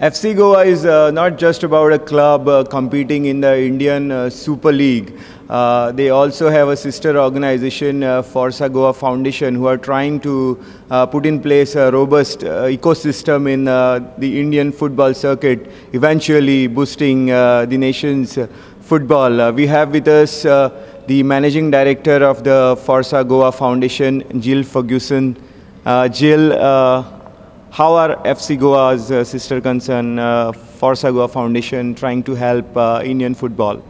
FC Goa is not just about a club competing in the Indian Super League. They also have a sister organization, Forza Goa Foundation, who are trying to put in place a robust ecosystem in the Indian football circuit, eventually boosting the nation's football. We have with us the managing director of the Forza Goa Foundation, Jill Ferguson. Jill, how are FC Goa's sister concern, Forza Goa Foundation, trying to help Indian football?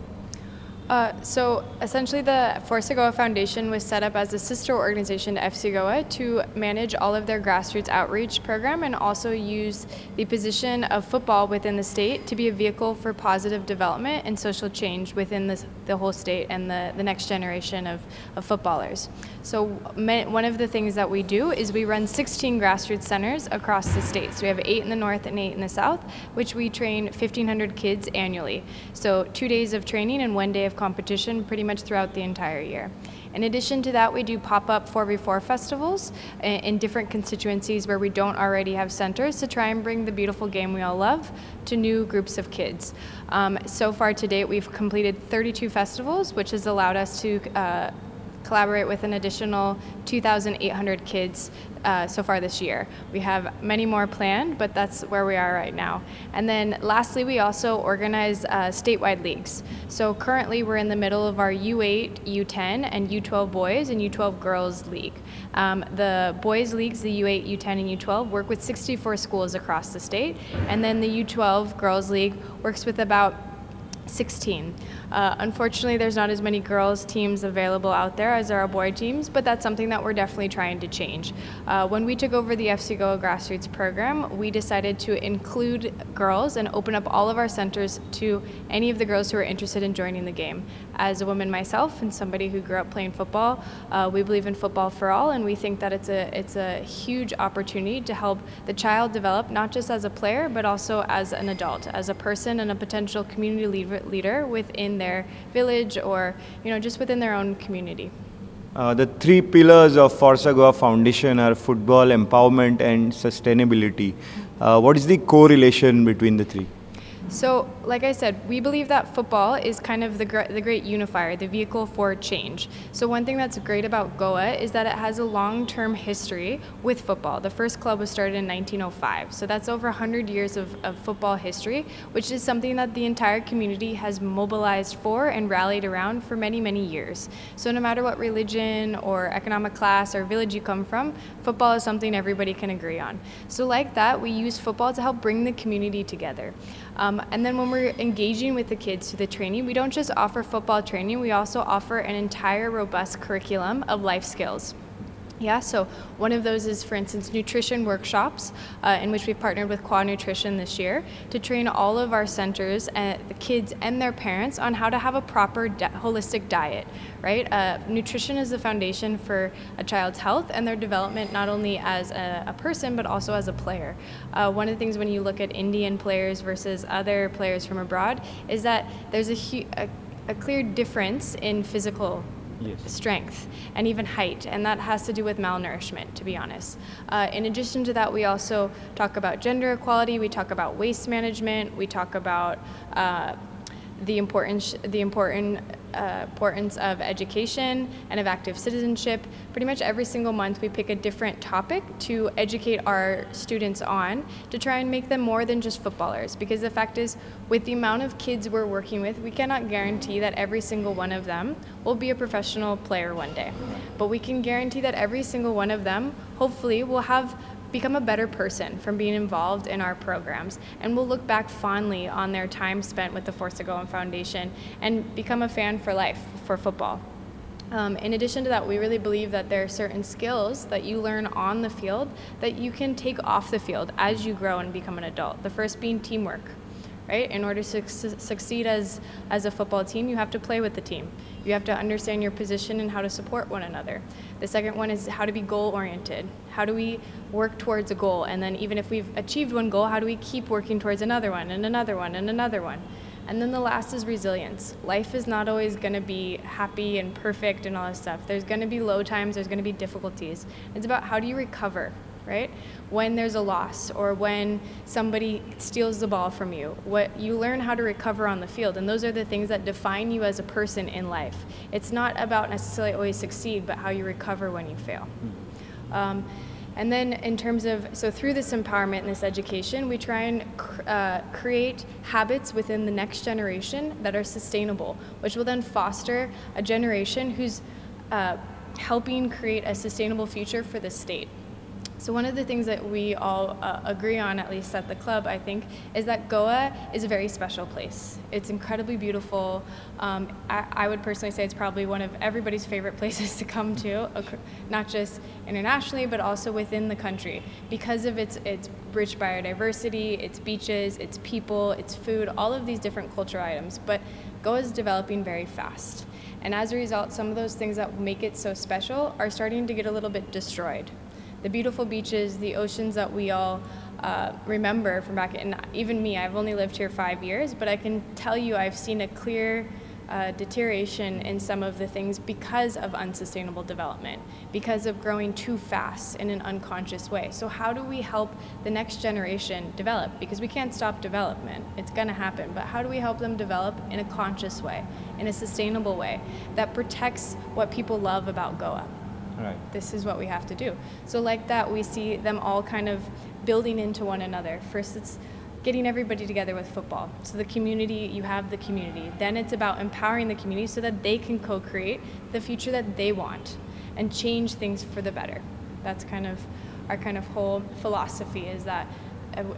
So essentially the Forza Goa Foundation was set up as a sister organization to FC Goa to manage all of their grassroots outreach program and also use the position of football within the state to be a vehicle for positive development and social change within the whole state and the next generation of footballers. So one of the things that we do is we run 16 grassroots centers across the state. So we have 8 in the north and 8 in the south, which we train 1,500 kids annually. So 2 days of training and 1 day of competition pretty much throughout the entire year. In addition to that, we do pop-up 4v4 festivals in different constituencies where we don't already have centers to try and bring the beautiful game we all love to new groups of kids. So far to date, we've completed 32 festivals, which has allowed us to collaborate with an additional 2,800 kids so far this year. We have many more planned, but that's where we are right now. And then lastly, we also organize statewide leagues. So currently we're in the middle of our U8, U10, and U12 boys and U12 girls league. The boys leagues, the U8, U10, and U12 work with 64 schools across the state, and then the U12 girls league works with about 16. Unfortunately, there's not as many girls teams available out there as there are boy teams, but that's something that we're definitely trying to change. When we took over the FC Goa grassroots program, we decided to include girls and open up all of our centers to any of the girls who are interested in joining the game. As a woman myself and somebody who grew up playing football, we believe in football for all, and we think that it's a huge opportunity to help the child develop not just as a player, but also as an adult, as a person and a potential community leader within their village or just within their own community. The 3 pillars of Forza Goa Foundation are football, empowerment, and sustainability. What is the correlation between the 3? So, like I said, we believe that football is kind of the great unifier, the vehicle for change. So one thing that's great about Goa is that it has a long-term history with football. The first club was started in 1905, so that's over 100 years of football history, which is something that the entire community has mobilized for and rallied around for many, many years. So no matter what religion or economic class or village you come from, football is something everybody can agree on. So like that, we use football to help bring the community together. And then when we're engaging with the kids through the training, we don't just offer football training, we also offer an entire robust curriculum of life skills. Yeah, so one of those is, for instance, nutrition workshops, in which we've partnered with Qua Nutrition this year to train all of our centers, the kids and their parents, on how to have a proper holistic diet, right? Nutrition is the foundation for a child's health and their development, not only as a person, but also as a player. One of the things when you look at Indian players versus other players from abroad is that there's a clear difference in physical strength and even height, and that has to do with malnourishment, to be honest. In addition to that, we also talk about gender equality, we talk about waste management, we talk about the importance of education and of active citizenship. Pretty much every single month we pick a different topic to educate our students on to try and make them more than just footballers, because the fact is, with the amount of kids we're working with, we cannot guarantee that every single one of them will be a professional player one day. But we can guarantee that every single one of them hopefully will become a better person from being involved in our programs, and we'll look back fondly on their time spent with the Forza Goa Foundation and become a fan for life for football. In addition to that, we really believe that there are certain skills that you learn on the field that you can take off the field as you grow and become an adult. The first being teamwork. Right? In order to succeed as a football team, you have to play with the team. You have to understand your position and how to support one another. The second one is how to be goal-oriented. How do we work towards a goal? And then even if we've achieved one goal, how do we keep working towards another one and another one and another one? And then the last is resilience. Life is not always going to be happy and perfect and all this stuff. There's going to be low times, there's going to be difficulties. It's about how do you recover right? When there's a loss or when somebody steals the ball from you, what you learn how to recover on the field, and those are the things that define you as a person in life. It's not about necessarily always succeed, but how you recover when you fail. And then in terms of, so through this empowerment and this education, we try and create habits within the next generation that are sustainable, which will then foster a generation who's helping create a sustainable future for the state. So one of the things that we all agree on, at least at the club, I think, is that Goa is a very special place. It's incredibly beautiful. I would personally say it's probably one of everybody's favorite places to come to, not just internationally, but also within the country, because of its rich biodiversity, its beaches, its people, its food, all of these different cultural items. But Goa is developing very fast. And as a result, some of those things that make it so special are starting to get a little bit destroyed. The beautiful beaches, the oceans that we all remember from back, and even me, I've only lived here 5 years, but I can tell you I've seen a clear deterioration in some of the things because of unsustainable development, because of growing too fast in an unconscious way. So how do we help the next generation develop? Because we can't stop development, it's gonna happen, but how do we help them develop in a conscious way, in a sustainable way, that protects what people love about Goa? Right. This is what we have to do. So like that, we see them all kind of building into one another. First, it's getting everybody together with football. So the community, you have the community. Then it's about empowering the community so that they can co-create the future that they want and change things for the better. That's kind of our kind of whole philosophy, is that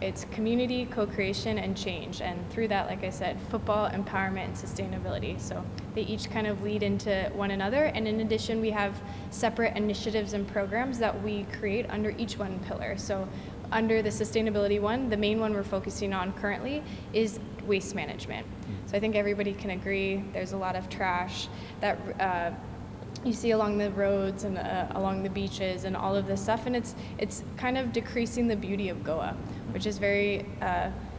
it's community, co-creation, and change. And through that, like I said, football, empowerment, and sustainability. So they each kind of lead into one another. And in addition, we have separate initiatives and programs that we create under each one pillar. So under the sustainability one, the main one we're focusing on currently is waste management. So I think everybody can agree there's a lot of trash that you see along the roads and along the beaches and all of this stuff, and it's kind of decreasing the beauty of Goa, which is very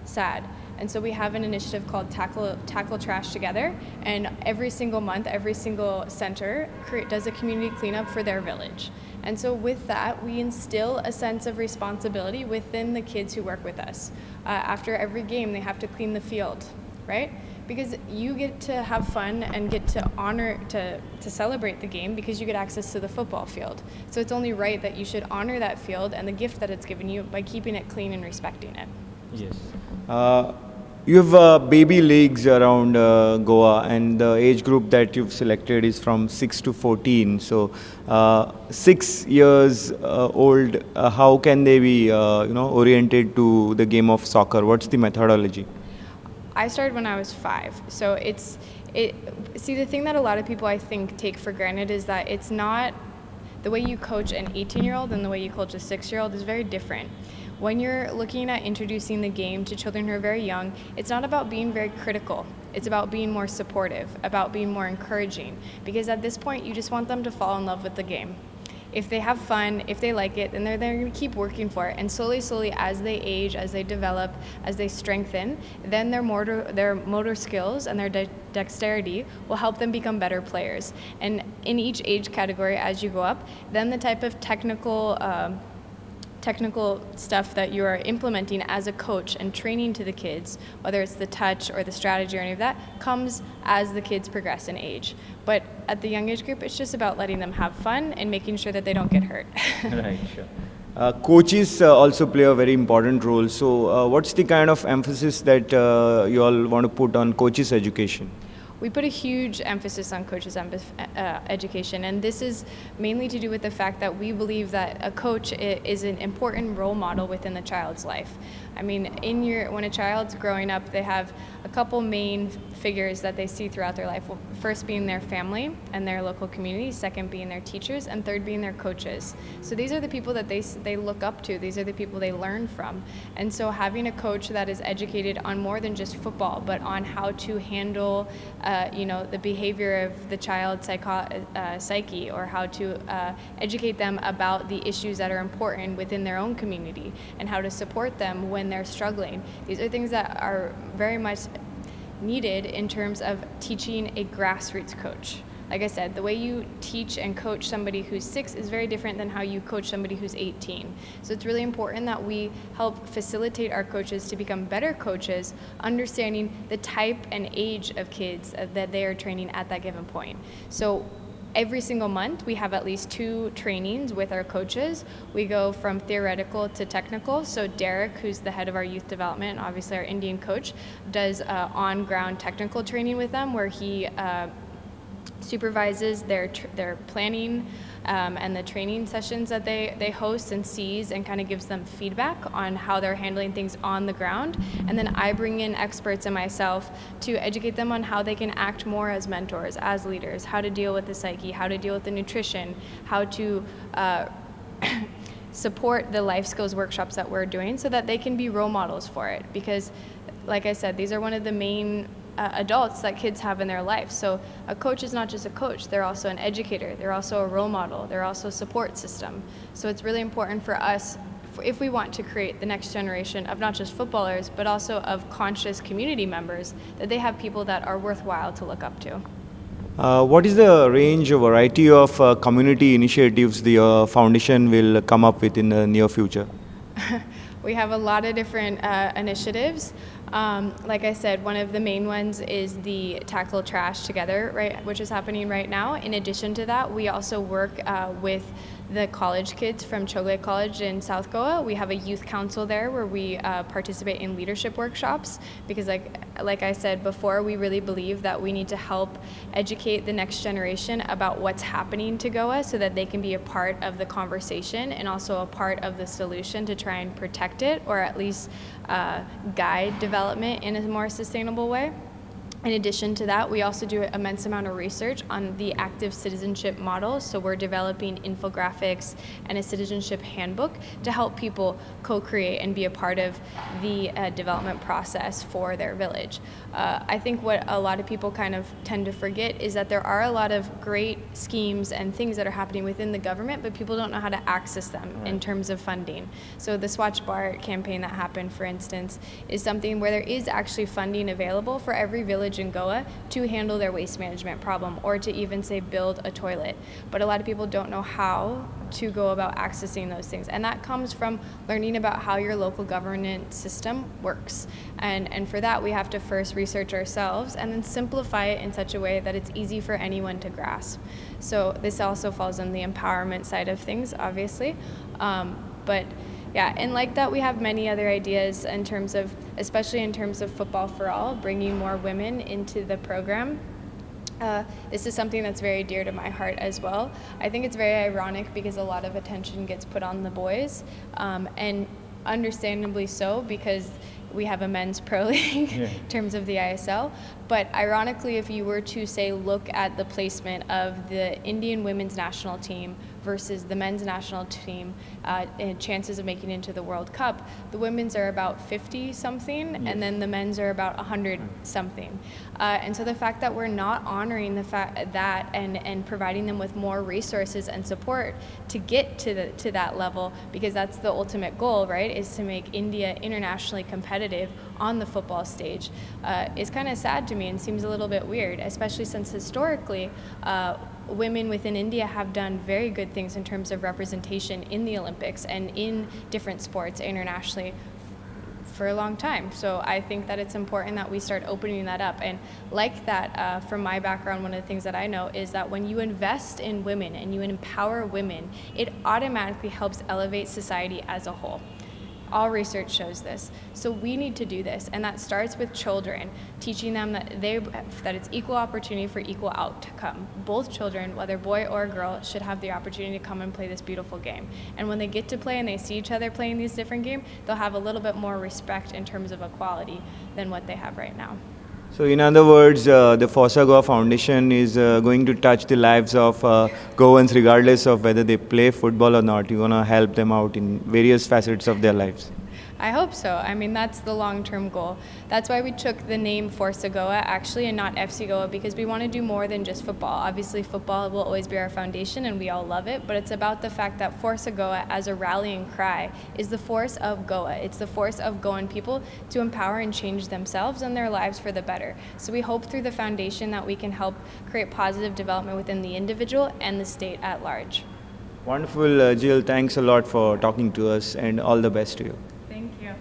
sad. And so we have an initiative called Tackle Trash Together, and every single month, every single center does a community cleanup for their village. And so with that, we instill a sense of responsibility within the kids who work with us. After every game, they have to clean the field, right? Because you get to have fun and get to honor, to celebrate the game because you get access to the football field. So it's only right that you should honor that field and the gift that it's given you by keeping it clean and respecting it. Yes. You have baby leagues around Goa, and the age group that you've selected is from 6 to 14. So 6 years old, how can they be oriented to the game of soccer? What's the methodology? I started when I was 5, so see, the thing that a lot of people I think take for granted is that it's not, the way you coach an 18-year-old and the way you coach a 6-year-old is very different. When you're looking at introducing the game to children who are very young, it's not about being very critical. It's about being more supportive, about being more encouraging, because at this point you just want them to fall in love with the game. If they have fun, if they like it, then they're going to keep working for it. And slowly, as they age, as they develop, as they strengthen, then their motor skills and their dexterity will help them become better players. And in each age category, as you go up, then the type of technical stuff that you are implementing as a coach and training to the kids, whether it's the touch or the strategy or any of that, comes as the kids progress in age. But at the young age group, it's just about letting them have fun and making sure that they don't get hurt. Right, sure. Coaches also play a very important role. So what's the kind of emphasis that you all want to put on coaches' education? We put a huge emphasis on coaches' education, and this is mainly to do with the fact that we believe that a coach is an important role model within the child's life. I mean, when a child's growing up, they have a couple main figures that they see throughout their life. Well, first being their family and their local community, second being their teachers, and third being their coaches. So these are the people that they look up to. These are the people they learn from. And so having a coach that is educated on more than just football, but on how to handle the behavior of the child's psyche, or how to educate them about the issues that are important within their own community and how to support them when they're struggling. These are things that are very much needed in terms of teaching a grassroots coach. like I said, the way you teach and coach somebody who's 6 is very different than how you coach somebody who's 18. So it's really important that we help facilitate our coaches to become better coaches, understanding the type and age of kids that they are training at that given point. So every single month, we have at least 2 trainings with our coaches. We go from theoretical to technical. So Derek, who's the head of our youth development, obviously our Indian coach, does on-ground technical training with them where he supervises their planning and the training sessions that they host and sees, and kind of gives them feedback on how they're handling things on the ground. And then I bring in experts and myself to educate them on how they can act more as mentors, as leaders, how to deal with the psyche, how to deal with the nutrition, how to support the life skills workshops that we're doing so that they can be role models for it. Because, like I said, these are one of the main adults that kids have in their life. So a coach is not just a coach, they're also an educator, they're also a role model, they're also a support system. So it's really important for us, if we want to create the next generation of not just footballers, but also of conscious community members, that they have people that are worthwhile to look up to. What is the range or variety of community initiatives the foundation will come up with in the near future? We have a lot of different initiatives. Like I said, one of the main ones is the Tackle Trash Together, right, which is happening right now. In addition to that, we also work with the college kids from Chogle College in South Goa. We have a youth council there where we participate in leadership workshops because like I said before, we really believe that we need to help educate the next generation about what's happening to Goa so that they can be a part of the conversation and also a part of the solution to try and protect it, or at least guide development in a more sustainable way. In addition to that, we also do an immense amount of research on the active citizenship model. So we're developing infographics and a citizenship handbook to help people co-create and be a part of the development process for their village. I think what a lot of people kind of tend to forget is that there are a lot of great schemes and things that are happening within the government, but people don't know how to access them in terms of funding. So the Swachh Bharat campaign that happened, for instance, is something where there is actually funding available for every village in Goa to handle their waste management problem, or to even say build a toilet. But a lot of people don't know how to go about accessing those things, and that comes from learning about how your local governance system works. And for that, we have to first research ourselves and then simplify it in such a way that it's easy for anyone to grasp. So this also falls on the empowerment side of things, obviously. But yeah, and like that, we have many other ideas in terms of, especially in terms of Football for All, bringing more women into the program. This is something that's very dear to my heart as well. I think it's very ironic because a lot of attention gets put on the boys, and understandably so, because we have a men's pro league in terms of the ISL. But ironically, if you were to say look at the placement of the Indian women's national team versus the men's national team and chances of making it into the World Cup, the women's are about 50 something, and then the men's are about 100 something. And so the fact that we're not honoring the fact that and providing them with more resources and support to get to that level, because that's the ultimate goal, right, is to make India internationally competitive on the football stage, is kind of sad to me and seems a little bit weird, especially since historically women within India have done very good things in terms of representation in the Olympics and in different sports internationally for a long time. So I think that it's important that we start opening that up. And like that, from my background, one of the things that I know is that when you invest in women and you empower women, it automatically helps elevate society as a whole. All research shows this. So we need to do this, and that starts with children, teaching them that it's equal opportunity for equal outcome. Both children, whether boy or girl, should have the opportunity to come and play this beautiful game. And when they get to play and they see each other playing these different games, they'll have a little bit more respect in terms of equality than what they have right now. So in other words, the Forza Goa Foundation is going to touch the lives of Goans regardless of whether they play football or not. You're going to help them out in various facets of their lives. I hope so. I mean, that's the long-term goal. That's why we took the name Forza Goa actually and not FC Goa, because we want to do more than just football. Obviously, football will always be our foundation and we all love it, but it's about the fact that Forza Goa as a rallying cry is the force of Goa. It's the force of Goan people to empower and change themselves and their lives for the better. So we hope through the foundation that we can help create positive development within the individual and the state at large. Wonderful, Jill. Thanks a lot for talking to us, and all the best to you. Thank you.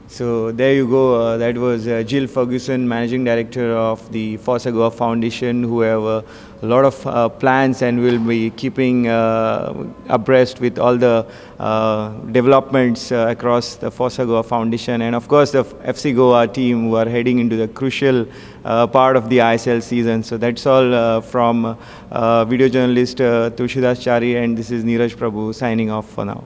So there you go. That was Jill Ferguson, Managing Director of the Forza Goa Foundation, who have a lot of plans and will be keeping abreast with all the developments across the Forza Goa Foundation, and of course the FC Goa team who are heading into the crucial part of the ISL season. So that's all from video journalist Tulshidas Chari, and this is Neeraj Prabhu signing off for now.